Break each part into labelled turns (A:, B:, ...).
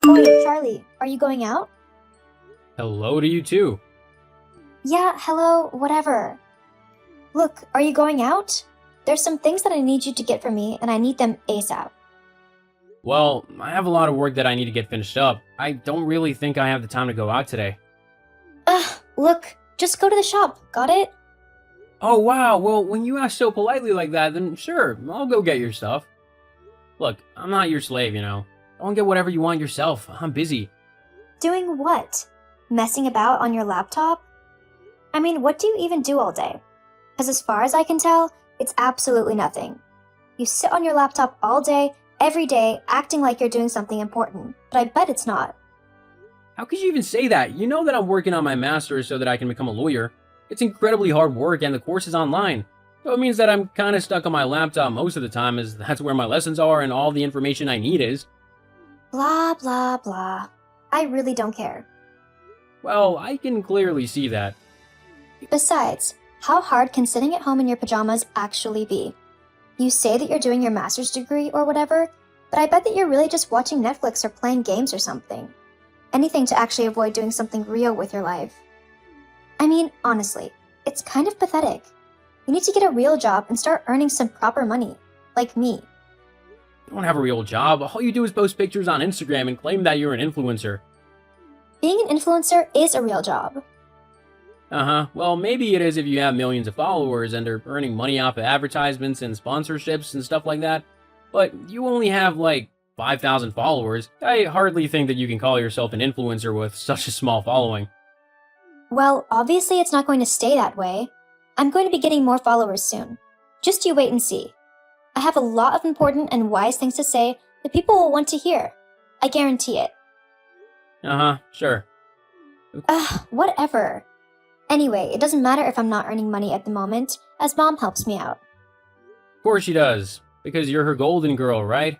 A: Oi, Charlie, are you going out?
B: Hello to you too.
A: Yeah, hello, whatever. Look, are you going out? There's some things that I need you to get for me, and I need them ASAP.
B: Well, I have a lot of work that I need to get finished up. I don't really think I have the time to go out today.
A: Look, just go to the shop, got it?
B: Oh wow, well, when you ask so politely like that, then sure, I'll go get your stuff. Look, I'm not your slave, you know. Go and get whatever you want yourself. I'm busy.
A: Doing what? Messing about on your laptop? I mean, what do you even do all day? Because as far as I can tell, it's absolutely nothing. You sit on your laptop all day, every day, acting like you're doing something important, but I bet it's not.
B: How could you even say that? You know that I'm working on my master's so that I can become a lawyer. It's incredibly hard work and the course is online. So it means that I'm kind of stuck on my laptop most of the time as that's where my lessons are and all the information I need is.
A: Blah, blah, blah. I really don't care.
B: Well, I can clearly see that.
A: Besides, how hard can sitting at home in your pajamas actually be? You say that you're doing your master's degree or whatever, but I bet that you're really just watching Netflix or playing games or something. Anything to actually avoid doing something real with your life. I mean, honestly, it's kind of pathetic. You need to get a real job and start earning some proper money, like me.
B: You don't have a real job. All you do is post pictures on Instagram and claim that you're an influencer.
A: Being an influencer is a real job.
B: Uh-huh. Well, maybe it is if you have millions of followers and are earning money off of advertisements and sponsorships and stuff like that. But you only have, like, 5,000 followers. I hardly think that you can call yourself an influencer with such a small following.
A: Well, obviously it's not going to stay that way. I'm going to be getting more followers soon. Just you wait and see. I have a lot of important and wise things to say that people will want to hear. I guarantee it.
B: Uh-huh, sure.
A: Whatever. Anyway, it doesn't matter if I'm not earning money at the moment, as Mom helps me out.
B: Of course she does. Because you're her golden girl, right?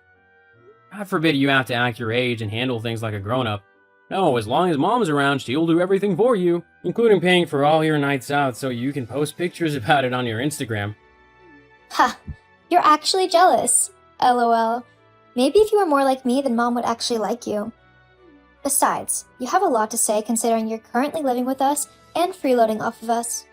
B: God forbid you have to act your age and handle things like a grown-up. No, as long as Mom's around, she'll do everything for you, including paying for all your nights out so you can post pictures about it on your Instagram.
A: Ha! You're actually jealous. LOL. Maybe if you were more like me, then Mom would actually like you. Besides, you have a lot to say considering you're currently living with us and freeloading off of us.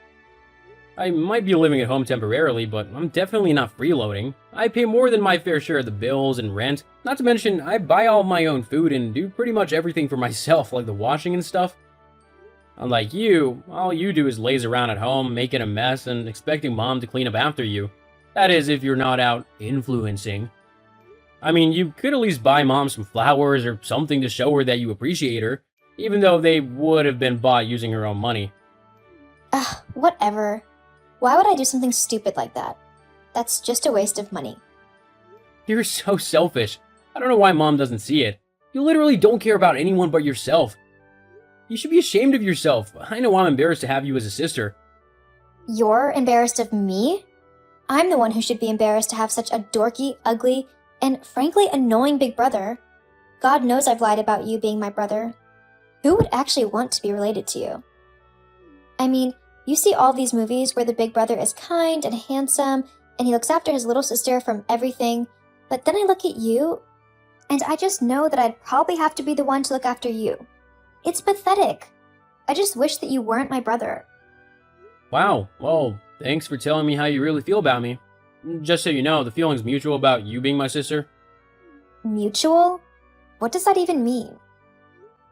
B: I might be living at home temporarily, but I'm definitely not freeloading. I pay more than my fair share of the bills and rent. Not to mention, I buy all my own food and do pretty much everything for myself, like the washing and stuff. Unlike you, all you do is laze around at home, making a mess, and expecting Mom to clean up after you. That is, if you're not out influencing. I mean, you could at least buy Mom some flowers or something to show her that you appreciate her, even though they would have been bought using her own money.
A: Whatever. Why would I do something stupid like that? That's just a waste of money.
B: You're so selfish. I don't know why Mom doesn't see it. You literally don't care about anyone but yourself. You should be ashamed of yourself. I know I'm embarrassed to have you as a sister.
A: You're embarrassed of me? I'm the one who should be embarrassed to have such a dorky, ugly, and frankly annoying big brother. God knows I've lied about you being my brother. Who would actually want to be related to you? I mean, you see all these movies where the big brother is kind and handsome, and he looks after his little sister from everything, but then I look at you, and I just know that I'd probably have to be the one to look after you. It's pathetic. I just wish that you weren't my brother.
B: Wow, well, thanks for telling me how you really feel about me. Just so you know, the feeling's mutual about you being my sister.
A: Mutual? What does that even mean?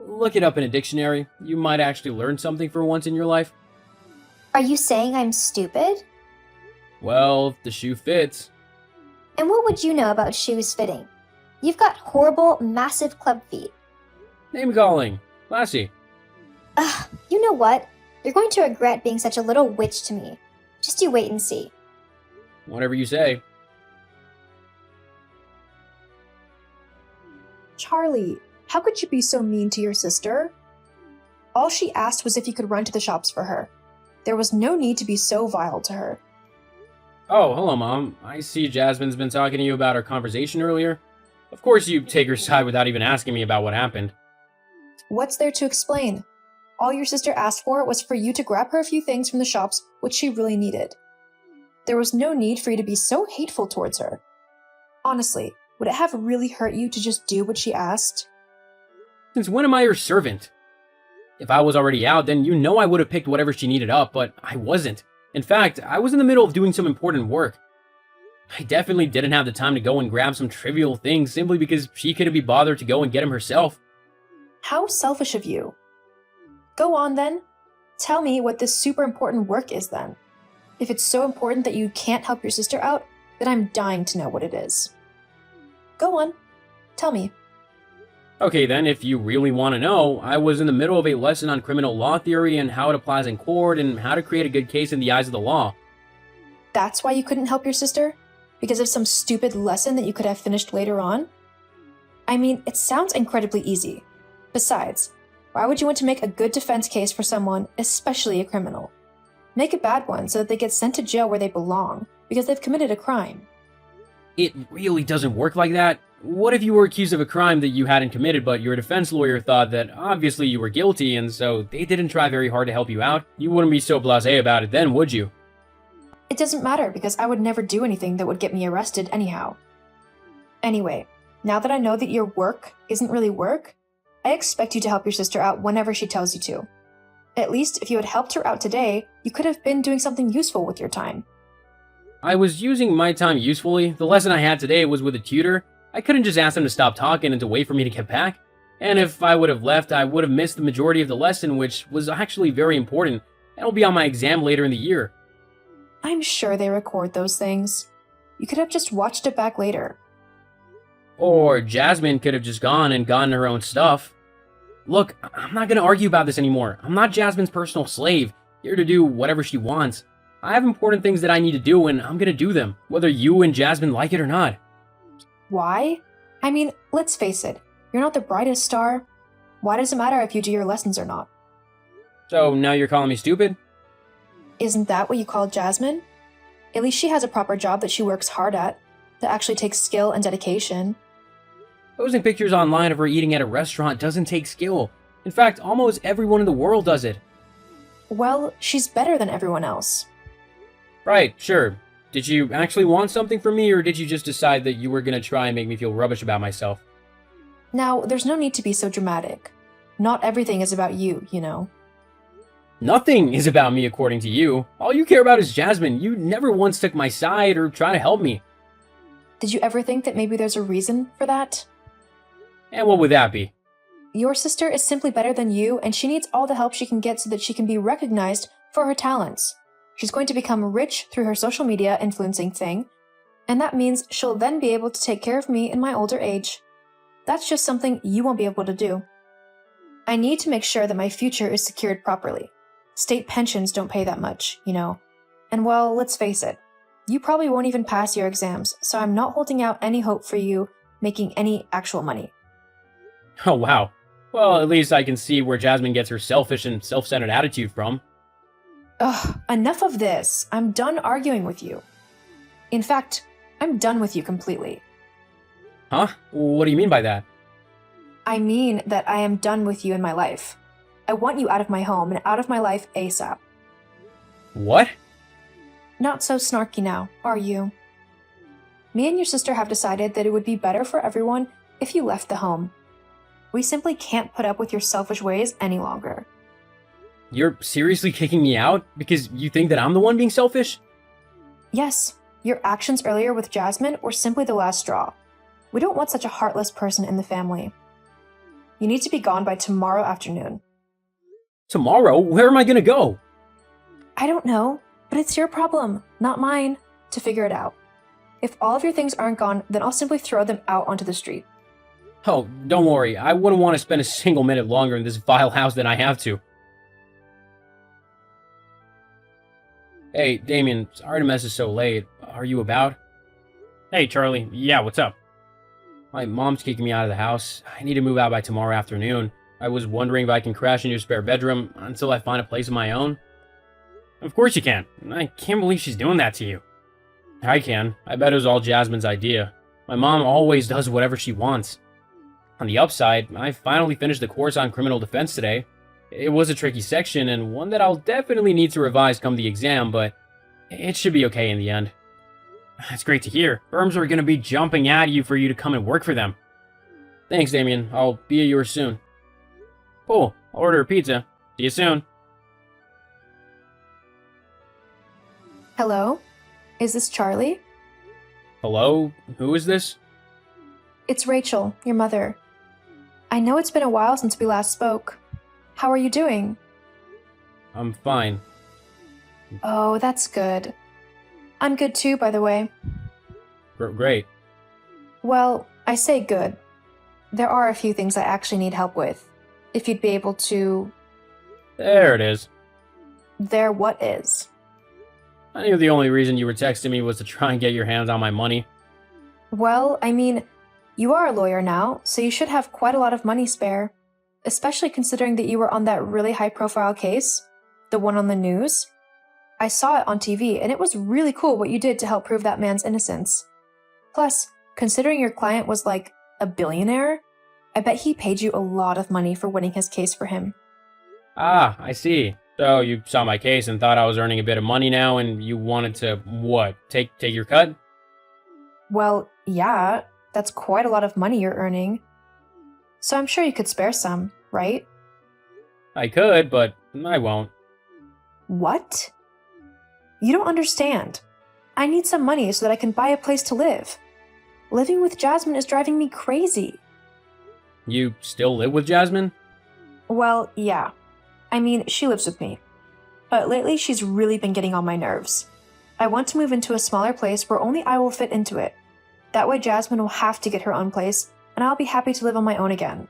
B: Look it up in a dictionary. You might actually learn something for once in your life.
A: Are you saying I'm stupid?
B: Well, if the shoe fits.
A: And what would you know about shoes fitting? You've got horrible, massive club feet.
B: Name calling. Classy.
A: You know what? You're going to regret being such a little witch to me. Just you wait and see.
B: Whatever you say.
C: Charlie, how could you be so mean to your sister? All she asked was if you could run to the shops for her. There was no need to be so vile to her.
B: Oh, hello, Mom. I see Jasmine's been talking to you about our conversation earlier. Of course you take her side without even asking me about what happened.
C: What's there to explain? All your sister asked for was for you to grab her a few things from the shops which she really needed. There was no need for you to be so hateful towards her. Honestly, would it have really hurt you to just do what she asked?
B: Since when am I her servant? If I was already out, then you know I would have picked whatever she needed up, but I wasn't. In fact, I was in the middle of doing some important work. I definitely didn't have the time to go and grab some trivial things simply because she couldn't be bothered to go and get them herself.
C: How selfish of you. Go on then. Tell me what this super important work is then. If it's so important that you can't help your sister out, then I'm dying to know what it is. Go on. Tell me.
B: Okay then, if you really want to know, I was in the middle of a lesson on criminal law theory and how it applies in court and how to create a good case in the eyes of the law.
C: That's why you couldn't help your sister? Because of some stupid lesson that you could have finished later on? I mean, it sounds incredibly easy. Besides, why would you want to make a good defense case for someone, especially a criminal? Make a bad one so that they get sent to jail where they belong, because they've committed a crime.
B: It really doesn't work like that. What if you were accused of a crime that you hadn't committed, but your defense lawyer thought that obviously you were guilty, and so they didn't try very hard to help you out? You wouldn't be so blasé about it then, would you?
C: It doesn't matter because I would never do anything that would get me arrested anyhow. Anyway, now that I know that your work isn't really work, I expect you to help your sister out whenever she tells you to. At least if you had helped her out today, you could have been doing something useful with your time.
B: I was using my time usefully. The lesson I had today was with a tutor. I couldn't just ask them to stop talking and to wait for me to get back. And if I would have left, I would have missed the majority of the lesson, which was actually very important. It'll be on my exam later in the year.
C: I'm sure they record those things. You could have just watched it back later.
B: Or Jasmine could have just gone and gotten her own stuff. Look, I'm not going to argue about this anymore. I'm not Jasmine's personal slave, here to do whatever she wants. I have important things that I need to do, and I'm going to do them, whether you and Jasmine like it or not.
C: Why? I mean, let's face it, you're not the brightest star. Why does it matter if you do your lessons or not?
B: So now you're calling me stupid?
C: Isn't that what you call Jasmine? At least she has a proper job that she works hard at, that actually takes skill and dedication.
B: Posting pictures online of her eating at a restaurant doesn't take skill. In fact, almost everyone in the world does it.
C: Well, she's better than everyone else.
B: Right, sure. Did you actually want something from me, or did you just decide that you were going to try and make me feel rubbish about myself?
C: Now, there's no need to be so dramatic. Not everything is about you, you know.
B: Nothing is about me according to you. All you care about is Jasmine. You never once took my side or tried to help me.
C: Did you ever think that maybe there's a reason for that?
B: And what would that be?
C: Your sister is simply better than you, and she needs all the help she can get so that she can be recognized for her talents. She's going to become rich through her social media influencing thing, and that means she'll then be able to take care of me in my older age. That's just something you won't be able to do. I need to make sure that my future is secured properly. State pensions don't pay that much, you know. And well, let's face it, you probably won't even pass your exams, so I'm not holding out any hope for you making any actual money.
B: Oh, wow. Well, at least I can see where Jasmine gets her selfish and self-centered attitude from.
C: Ugh, enough of this. I'm done arguing with you. In fact, I'm done with you completely.
B: Huh? What do you mean by that?
C: I mean that I am done with you in my life. I want you out of my home and out of my life ASAP.
B: What?
C: Not so snarky now, are you? Me and your sister have decided that it would be better for everyone if you left the home. We simply can't put up with your selfish ways any longer.
B: You're seriously kicking me out because you think that I'm the one being selfish?
C: Yes, your actions earlier with Jasmine were simply the last straw. We don't want such a heartless person in the family. You need to be gone by tomorrow afternoon.
B: Tomorrow? Where am I gonna go?
C: I don't know, but it's your problem, not mine, to figure it out. If all of your things aren't gone, then I'll simply throw them out onto the street.
B: Oh, don't worry. I wouldn't want to spend a single minute longer in this vile house than I have to. Hey, Damien, sorry to mess it so late. Are you about? Hey, Charlie. Yeah, what's up? My mom's kicking me out of the house. I need to move out by tomorrow afternoon. I was wondering if I can crash in your spare bedroom until I find a place of my own. Of course you can. I can't believe she's doing that to you. I can. I bet it was all Jasmine's idea. My mom always does whatever she wants. On the upside, I finally finished the course on criminal defense today. It was a tricky section, and one that I'll definitely need to revise come the exam, but it should be okay in the end. That's great to hear. Firms are going to be jumping at you for you to come and work for them. Thanks, Damien. I'll be at yours soon. Cool, I'll order a pizza. See you soon.
C: Hello? Is this Charlie?
B: Hello? Who is this?
C: It's Rachel, your mother. I know it's been a while since we last spoke. How are you doing?
B: I'm fine.
C: Oh, that's good. I'm good too, by the way.
B: Great.
C: Well, I say good. There are a few things I actually need help with. If you'd be able to...
B: There it is.
C: There what is?
B: I knew the only reason you were texting me was to try and get your hands on my money.
C: Well, I mean, you are a lawyer now, so you should have quite a lot of money spare. Especially considering that you were on that really high-profile case. The one on the news. I saw it on TV, and it was really cool what you did to help prove that man's innocence. Plus, considering your client was like a billionaire, I bet he paid you a lot of money for winning his case for him.
B: Ah, I see. So you saw my case and thought I was earning a bit of money now, and you wanted to, what, take your cut?
C: Well, yeah, that's quite a lot of money you're earning. So I'm sure you could spare some, right?
B: I could, but I won't.
C: What? You don't understand. I need some money so that I can buy a place to live. Living with Jasmine is driving me crazy.
B: You still live with Jasmine?
C: Well, yeah. I mean, she lives with me. But lately she's really been getting on my nerves. I want to move into a smaller place where only I will fit into it. That way Jasmine will have to get her own place, and I'll be happy to live on my own again.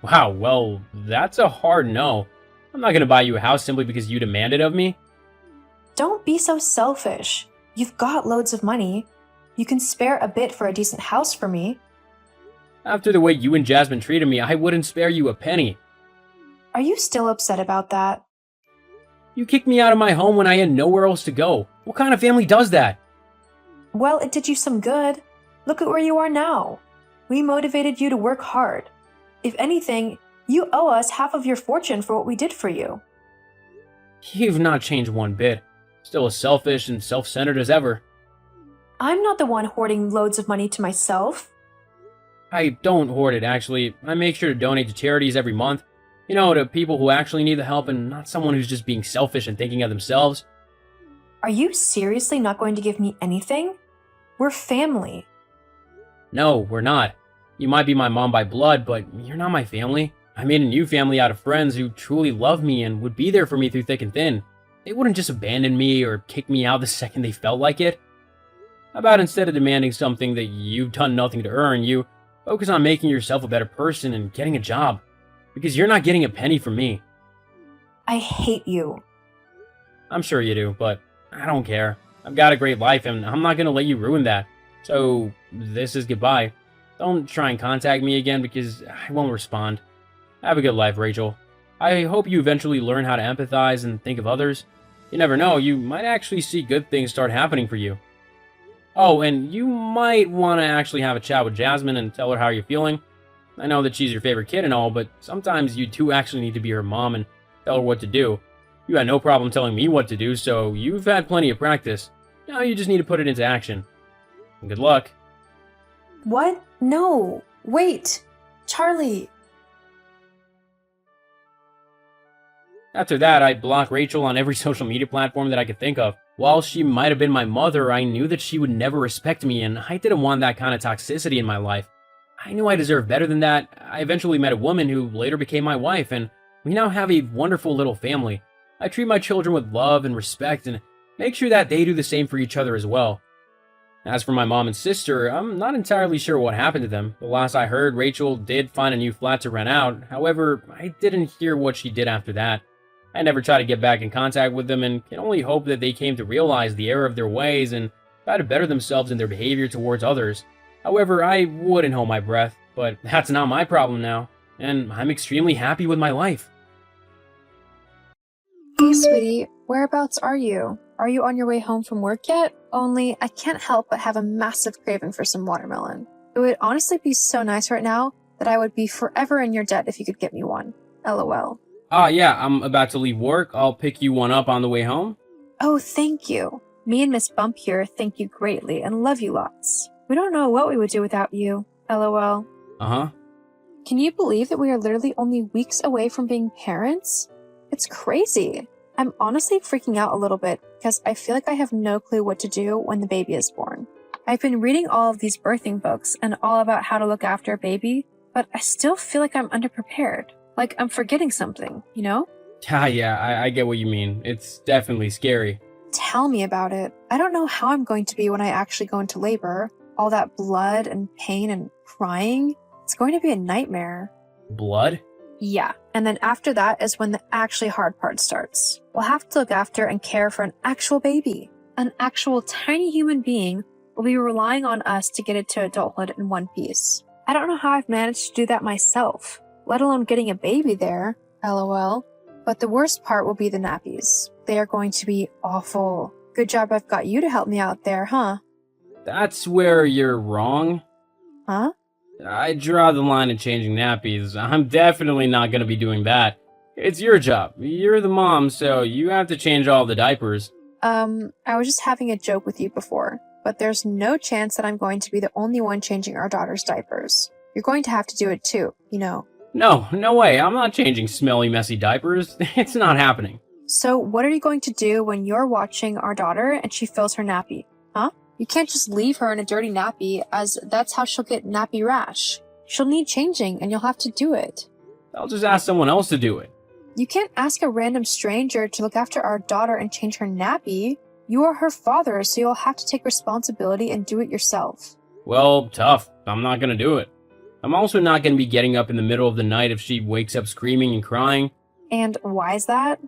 B: Wow, well, that's a hard no. I'm not gonna buy you a house simply because you demand it of me.
C: Don't be so selfish. You've got loads of money. You can spare a bit for a decent house for me.
B: After the way you and Jasmine treated me, I wouldn't spare you a penny.
C: Are you still upset about that?
B: You kicked me out of my home when I had nowhere else to go. What kind of family does that?
C: Well, it did you some good. Look at where you are now. We motivated you to work hard. If anything, you owe us half of your fortune for what we did for you.
B: You've not changed one bit. Still as selfish and self-centered as ever.
C: I'm not the one hoarding loads of money to myself.
B: I don't hoard it, actually. I make sure to donate to charities every month. You know, to people who actually need the help and not someone who's just being selfish and thinking of themselves.
C: Are you seriously not going to give me anything? We're family.
B: No, we're not. You might be my mom by blood, but you're not my family. I made a new family out of friends who truly love me and would be there for me through thick and thin. They wouldn't just abandon me or kick me out the second they felt like it. How about instead of demanding something that you've done nothing to earn, you focus on making yourself a better person and getting a job. Because you're not getting a penny from me.
C: I hate you.
B: I'm sure you do, but I don't care. I've got a great life and I'm not gonna let you ruin that. So, this is goodbye. Don't try and contact me again because I won't respond. Have a good life, Rachel. I hope you eventually learn how to empathize and think of others. You never know, you might actually see good things start happening for you. Oh, and you might want to actually have a chat with Jasmine and tell her how you're feeling. I know that she's your favorite kid and all, but sometimes you two actually need to be her mom and tell her what to do. You had no problem telling me what to do, so you've had plenty of practice. Now you just need to put it into action. And good luck.
C: What? No. Wait. Charlie.
B: After that, I blocked Rachel on every social media platform that I could think of. While she might have been my mother, I knew that she would never respect me, and I didn't want that kind of toxicity in my life. I knew I deserved better than that. I eventually met a woman who later became my wife, and we now have a wonderful little family. I treat my children with love and respect, and make sure that they do the same for each other as well. As for my mom and sister, I'm not entirely sure what happened to them. The last I heard, Rachel did find a new flat to rent out. However, I didn't hear what she did after that. I never tried to get back in contact with them and can only hope that they came to realize the error of their ways and try to better themselves in their behavior towards others. However, I wouldn't hold my breath, but that's not my problem now, and I'm extremely happy with my life.
C: Hey, sweetie. Whereabouts are you? Are you on your way home from work yet? Only, I can't help but have a massive craving for some watermelon. It would honestly be so nice right now that I would be forever in your debt if you could get me one. LOL.
B: Yeah, I'm about to leave work. I'll pick you one up on the way home.
C: Oh, thank you. Me and Miss Bump here thank you greatly and love you lots. We don't know what we would do without you. LOL.
B: Uh-huh.
C: Can you believe that we are literally only weeks away from being parents? It's crazy. I'm honestly freaking out a little bit because I feel like I have no clue what to do when the baby is born. I've been reading all of these birthing books and all about how to look after a baby, but I still feel like I'm underprepared. Like I'm forgetting something, you know?
B: Yeah, I get what you mean. It's definitely scary.
C: Tell me about it. I don't know how I'm going to be when I actually go into labor. All that blood and pain and crying. It's going to be a nightmare.
B: Blood?
C: Yeah, and then after that is when the actually hard part starts. We'll have to look after and care for an actual baby. An actual tiny human being will be relying on us to get it to adulthood in one piece. I don't know how I've managed to do that myself, let alone getting a baby there, lol. But the worst part will be the nappies. They are going to be awful. Good job I've got you to help me out there, huh?
B: That's where you're wrong.
C: Huh?
B: I draw the line at changing nappies. I'm definitely not going to be doing that. It's your job. You're the mom, so you have to change all the diapers.
C: I was just having a joke with you before, but there's no chance that I'm going to be the only one changing our daughter's diapers. You're going to have to do it too, you know.
B: No way. I'm not changing smelly, messy diapers. It's not happening.
C: So what are you going to do when you're watching our daughter and she fills her nappy? Huh? You can't just leave her in a dirty nappy, as that's how she'll get nappy rash. She'll need changing and you'll have to do it.
B: I'll just ask someone else to do it.
C: You can't ask a random stranger to look after our daughter and change her nappy. You are her father, so you'll have to take responsibility and do it yourself.
B: Well, tough. I'm not gonna do it. I'm also not gonna be getting up in the middle of the night if she wakes up screaming and crying.
C: And why is that?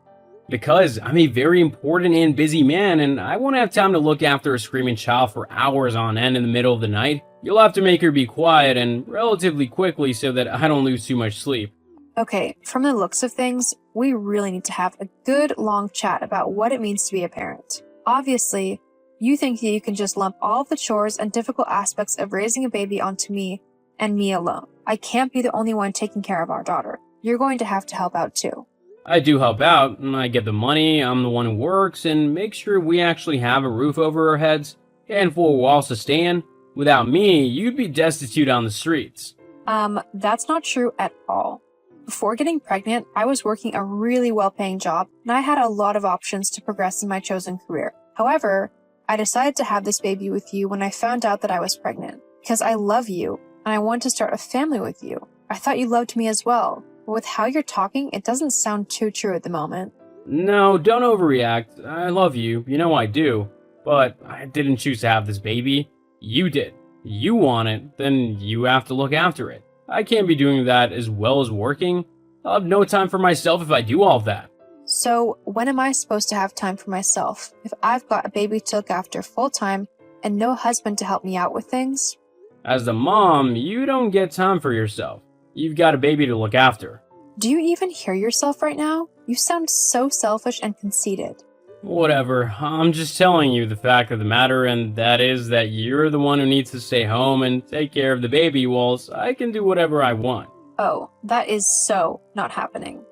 B: Because I'm a very important and busy man, and I won't have time to look after a screaming child for hours on end in the middle of the night. You'll have to make her be quiet and relatively quickly so that I don't lose too much sleep.
C: Okay, from the looks of things, we really need to have a good long chat about what it means to be a parent. Obviously, you think that you can just lump all of the chores and difficult aspects of raising a baby onto me and me alone. I can't be the only one taking care of our daughter. You're going to have to help out too.
B: I do help out, and I get the money, I'm the one who works, and make sure we actually have a roof over our heads and four walls to stay in. Without me, you'd be destitute on the streets.
C: That's not true at all. Before getting pregnant, I was working a really well-paying job, and I had a lot of options to progress in my chosen career. However, I decided to have this baby with you when I found out that I was pregnant, because I love you, and I want to start a family with you. I thought you loved me as well, but with how you're talking, it doesn't sound too true at the moment.
B: No, don't overreact. I love you, you know I do. But I didn't choose to have this baby. You did. You want it, then you have to look after it. I can't be doing that as well as working. I'll have no time for myself if I do all of that.
C: So, when am I supposed to have time for myself if I've got a baby to look after full-time and no husband to help me out with things?
B: As the mom, you don't get time for yourself. You've got a baby to look after.
C: Do you even hear yourself right now? You sound so selfish and conceited.
B: Whatever, I'm just telling you the fact of the matter, and that is that you're the one who needs to stay home and take care of the baby whilst I can do whatever I want.
C: Oh, that is so not happening.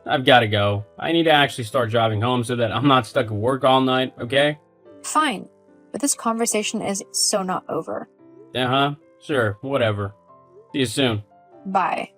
B: I've gotta go. I need to actually start driving home so that I'm not stuck at work all night, okay?
C: Fine, but this conversation is so not over.
B: Uh-huh, sure, whatever. See you soon.
C: Bye.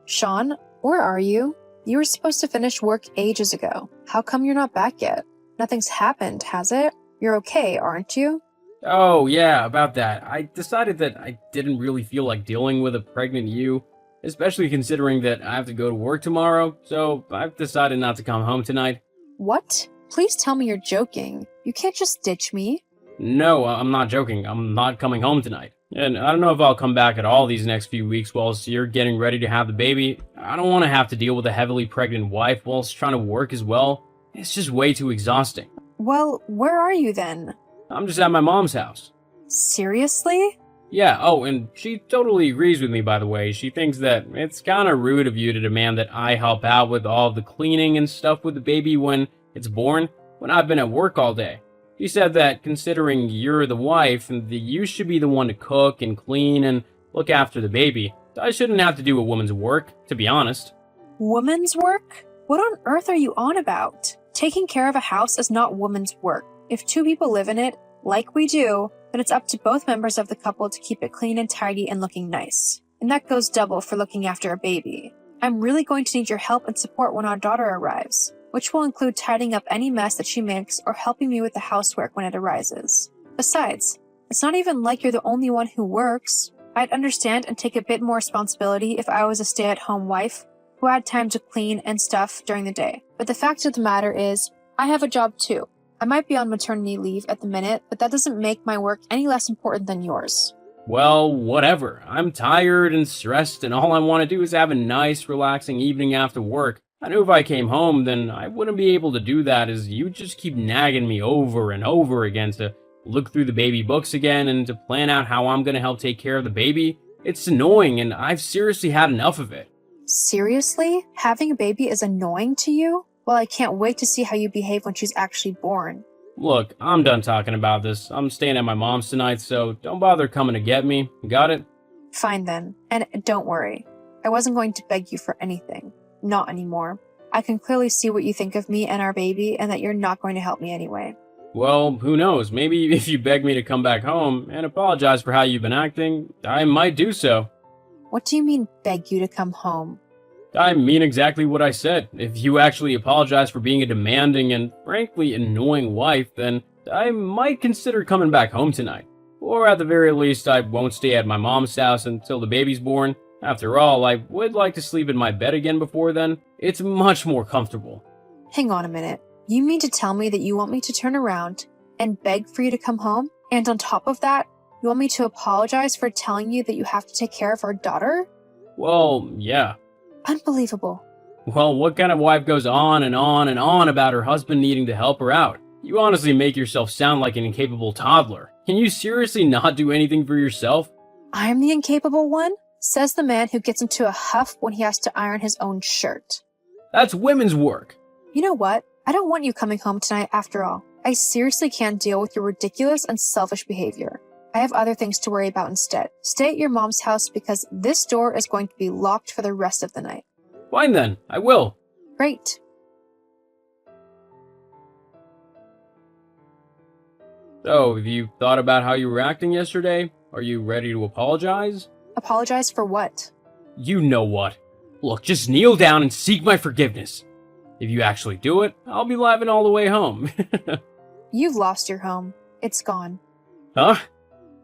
C: Sean, where are you? You were supposed to finish work ages ago. How come you're not back yet? Nothing's happened, has it? You're okay, aren't you?
B: Oh, yeah, about that. I decided that I didn't really feel like dealing with a pregnant you, especially considering that I have to go to work tomorrow, so I've decided not to come home tonight.
C: What? Please tell me you're joking. You can't just ditch me.
B: No, I'm not joking. I'm not coming home tonight. And I don't know if I'll come back at all these next few weeks whilst you're getting ready to have the baby. I don't want to have to deal with a heavily pregnant wife whilst trying to work as well. It's just way too exhausting.
C: Well, where are you then?
B: I'm just at my mom's house.
C: Seriously?
B: Yeah, oh, and she totally agrees with me, by the way. She thinks that it's kind of rude of you to demand that I help out with all the cleaning and stuff with the baby when it's born, when I've been at work all day. She said that considering you're the wife, and that you should be the one to cook and clean and look after the baby, I shouldn't have to do a woman's work, to be honest.
C: Woman's work? What on earth are you on about? Taking care of a house is not woman's work. If two people live in it, like we do, then it's up to both members of the couple to keep it clean and tidy and looking nice. And that goes double for looking after a baby. I'm really going to need your help and support when our daughter arrives, which will include tidying up any mess that she makes or helping me with the housework when it arises. Besides, it's not even like you're the only one who works. I'd understand and take a bit more responsibility if I was a stay-at-home wife who had time to clean and stuff during the day. But the fact of the matter is, I have a job too. I might be on maternity leave at the minute, but that doesn't make my work any less important than yours.
B: Well, whatever. I'm tired and stressed, and all I want to do is have a nice, relaxing evening after work. I knew if I came home, then I wouldn't be able to do that, as you just keep nagging me over and over again to look through the baby books again and to plan out how I'm going to help take care of the baby. It's annoying, and I've seriously had enough of it.
C: Seriously? Having a baby is annoying to you? Well, I can't wait to see how you behave when she's actually born.
B: Look, I'm done talking about this. I'm staying at my mom's tonight, so don't bother coming to get me. Got it?
C: Fine then. And don't worry. I wasn't going to beg you for anything. Not anymore. I can clearly see what you think of me and our baby, and that you're not going to help me anyway.
B: Well, who knows? Maybe if you beg me to come back home and apologize for how you've been acting, I might do so.
C: What do you mean, beg you to come home?
B: I mean exactly what I said. If you actually apologize for being a demanding and frankly annoying wife, then I might consider coming back home tonight. Or at the very least, I won't stay at my mom's house until the baby's born. After all, I would like to sleep in my bed again before then. It's much more comfortable.
C: Hang on a minute. You mean to tell me that you want me to turn around and beg for you to come home? And on top of that, you want me to apologize for telling you that you have to take care of our daughter?
B: Well, yeah.
C: Unbelievable.
B: Well, what kind of wife goes on and on and on about her husband needing to help her out? You honestly make yourself sound like an incapable toddler. Can you seriously not do anything for yourself?
C: I'm the incapable one? Says the man who gets into a huff when he has to iron his own shirt.
B: That's women's work.
C: You know what? I don't want you coming home tonight after all. I seriously can't deal with your ridiculous and selfish behavior. I have other things to worry about instead. Stay at your mom's house because this door is going to be locked for the rest of the night.
B: Fine then, I will.
C: Great.
B: So, have you thought about how you were acting yesterday? Are you ready to apologize?
C: Apologize for what?
B: You know what. Look, just kneel down and seek my forgiveness. If you actually do it, I'll be laughing all the way home.
C: You've lost your home. It's gone.
B: Huh?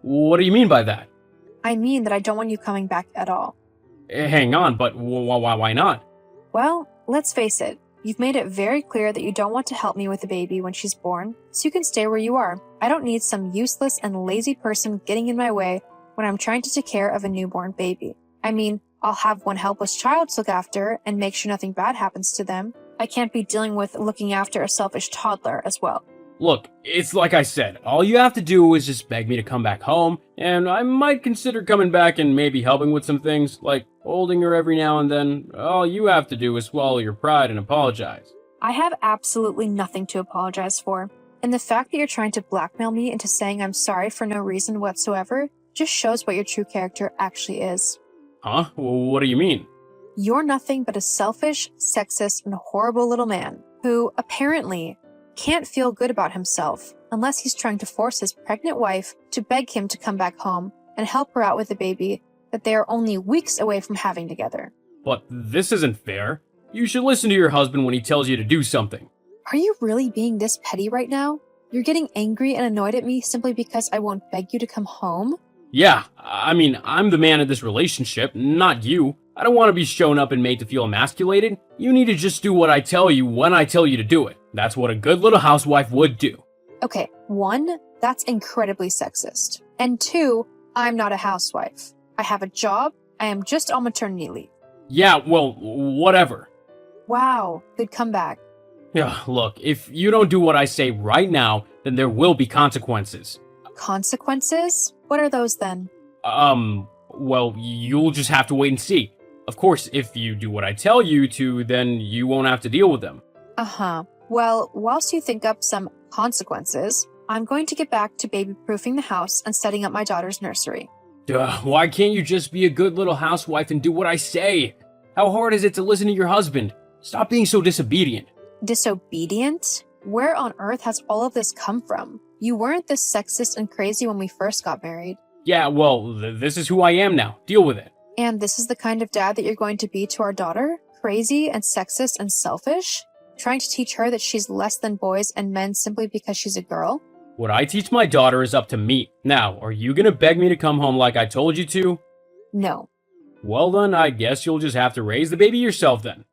B: What do you mean by that?
C: I mean that I don't want you coming back at all.
B: Hang on, but why not?
C: Well, let's face it. You've made it very clear that you don't want to help me with the baby when she's born, so you can stay where you are. I don't need some useless and lazy person getting in my way when I'm trying to take care of a newborn baby. I mean, I'll have one helpless child to look after and make sure nothing bad happens to them. I can't be dealing with looking after a selfish toddler as well.
B: Look, it's like I said, all you have to do is just beg me to come back home, and I might consider coming back and maybe helping with some things, like holding her every now and then. All you have to do is swallow your pride and apologize.
C: I have absolutely nothing to apologize for, and the fact that you're trying to blackmail me into saying I'm sorry for no reason whatsoever just shows what your true character actually is.
B: Huh? What do you mean?
C: You're nothing but a selfish, sexist, and horrible little man who, apparently, can't feel good about himself unless he's trying to force his pregnant wife to beg him to come back home and help her out with the baby that they are only weeks away from having together.
B: But this isn't fair. You should listen to your husband when he tells you to do something.
C: Are you really being this petty right now? You're getting angry and annoyed at me simply because I won't beg you to come home?
B: Yeah, I mean, I'm the man in this relationship, not you. I don't want to be shown up and made to feel emasculated. You need to just do what I tell you when I tell you to do it. That's what a good little housewife would do.
C: Okay, 1, that's incredibly sexist. And 2, I'm not a housewife. I have a job. I am just on maternity leave.
B: Yeah, well, whatever.
C: Wow, good comeback.
B: Yeah, look, if you don't do what I say right now, then there will be consequences.
C: Consequences? What are those then?
B: Well, you'll just have to wait and see. Of course, if you do what I tell you to, then you won't have to deal with them.
C: Uh-huh. Well, whilst you think up some consequences, I'm going to get back to baby-proofing the house and setting up my daughter's nursery.
B: Why can't you just be a good little housewife and do what I say? How hard is it to listen to your husband? Stop being so disobedient.
C: Disobedient? Where on earth has all of this come from? You weren't this sexist and crazy when we first got married.
B: Yeah, well, this is who I am now. Deal with it.
C: And this is the kind of dad that you're going to be to our daughter? Crazy and sexist and selfish? Trying to teach her that she's less than boys and men simply because she's a girl?
B: What I teach my daughter is up to me. Now, are you gonna beg me to come home like I told you to?
C: No.
B: Well then, I guess you'll just have to raise the baby yourself then.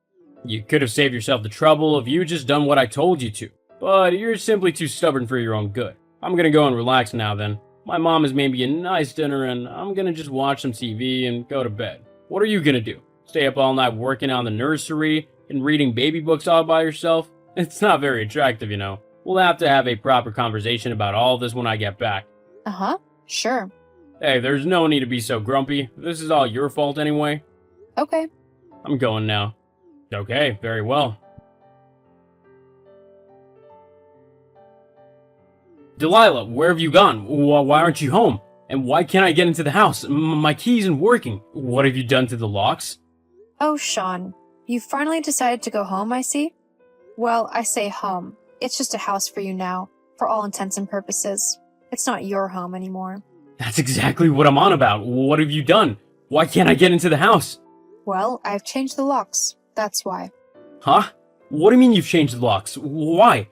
B: You could have saved yourself the trouble if you just done what I told you to. But you're simply too stubborn for your own good. I'm gonna go and relax now then. My mom has made me a nice dinner and I'm gonna just watch some TV and go to bed. What are you gonna do? Stay up all night working on the nursery and reading baby books all by yourself? It's not very attractive, you know. We'll have to have a proper conversation about all this when I get back.
C: Uh-huh. Sure.
B: Hey, there's no need to be so grumpy. This is all your fault anyway.
C: Okay.
B: I'm going now. Okay, very well. Delilah, where have you gone? Why aren't you home? And why can't I get into the house? My key isn't working. What have you done to the locks?
C: Oh, Sean. You finally decided to go home, I see? Well, I say home. It's just a house for you now, for all intents and purposes. It's not your home anymore.
B: That's exactly what I'm on about. What have you done? Why can't I get into the house?
C: Well, I've changed the locks. That's why.
B: Huh? What do you mean you've changed the locks? Why?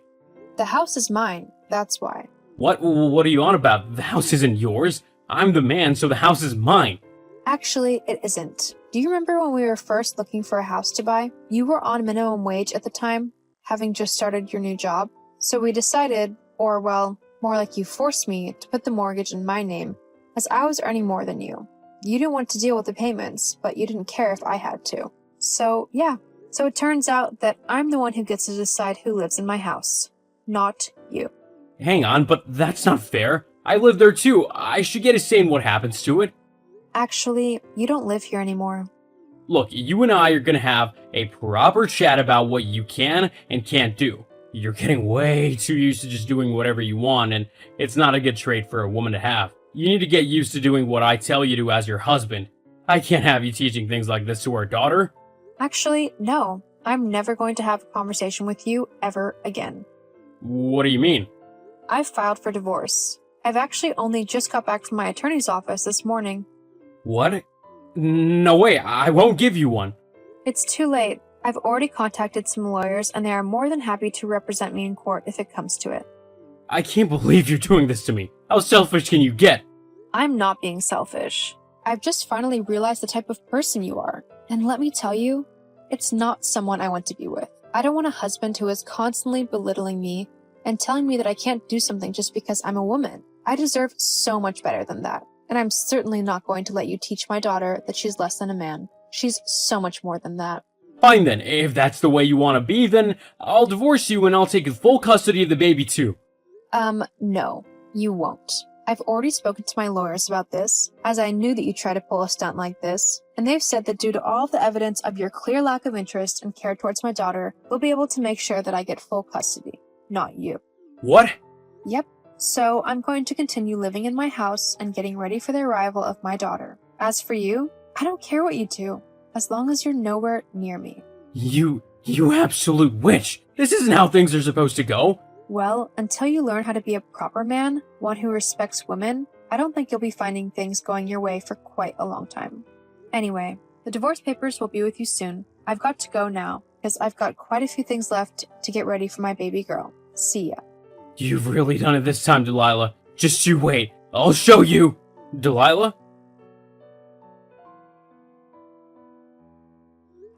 C: The house is mine. That's why.
B: What are you on about? The house isn't yours. I'm the man, so the house is mine.
C: Actually, it isn't. Do you remember when we were first looking for a house to buy? You were on minimum wage at the time, having just started your new job. So we decided, or well, more like you forced me, to put the mortgage in my name, as I was earning more than you. You didn't want to deal with the payments, but you didn't care if I had to. So, yeah. So it turns out that I'm the one who gets to decide who lives in my house, not you.
B: Hang on, but that's not fair. I live there too. I should get a say in what happens to it.
C: Actually, you don't live here anymore.
B: Look, you and I are gonna have a proper chat about what you can and can't do. You're getting way too used to just doing whatever you want, and it's not a good trait for a woman to have. You need to get used to doing what I tell you to as your husband. I can't have you teaching things like this to our daughter.
C: Actually, no. I'm never going to have a conversation with you ever again.
B: What do you mean?
C: I've filed for divorce. I've actually only just got back from my attorney's office this morning.
B: What? No way, I won't give you one.
C: It's too late. I've already contacted some lawyers and they are more than happy to represent me in court if it comes to it.
B: I can't believe you're doing this to me. How selfish can you get?
C: I'm not being selfish. I've just finally realized the type of person you are. And let me tell you, it's not someone I want to be with. I don't want a husband who is constantly belittling me and telling me that I can't do something just because I'm a woman. I deserve so much better than that. And I'm certainly not going to let you teach my daughter that she's less than a man. She's so much more than that.
B: Fine then, if that's the way you want to be, then I'll divorce you and I'll take full custody of the baby too.
C: No, you won't. I've already spoken to my lawyers about this, as I knew that you'd try to pull a stunt like this, and they've said that due to all of the evidence of your clear lack of interest and care towards my daughter, we'll be able to make sure that I get full custody, not you.
B: What?
C: Yep. So I'm going to continue living in my house and getting ready for the arrival of my daughter. As for you, I don't care what you do, as long as you're nowhere near me.
B: You absolute witch! This isn't how things are supposed to go!
C: Well, until you learn how to be a proper man, one who respects women, I don't think you'll be finding things going your way for quite a long time. Anyway, the divorce papers will be with you soon. I've got to go now, because I've got quite a few things left to get ready for my baby girl. See ya.
B: You've really done it this time, Delilah. Just you wait. I'll show you! Delilah?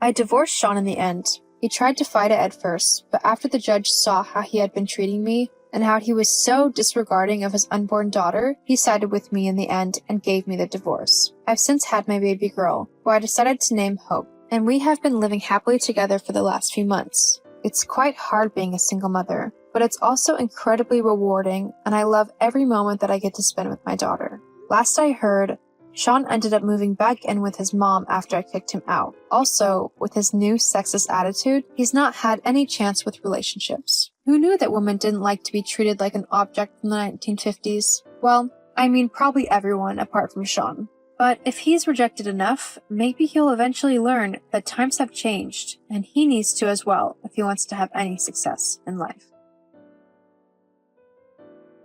C: I divorced Sean in the end. He tried to fight it at first, but after the judge saw how he had been treating me and how he was so disregarding of his unborn daughter, he sided with me in the end and gave me the divorce. I've since had my baby girl, who I decided to name Hope, and we have been living happily together for the last few months. It's quite hard being a single mother, but it's also incredibly rewarding, and I love every moment that I get to spend with my daughter. Last I heard, Sean ended up moving back in with his mom after I kicked him out. Also, with his new sexist attitude, he's not had any chance with relationships. Who knew that women didn't like to be treated like an object from the 1950s? Well, I mean probably everyone apart from Sean. But if he's rejected enough, maybe he'll eventually learn that times have changed, and he needs to as well if he wants to have any success in life.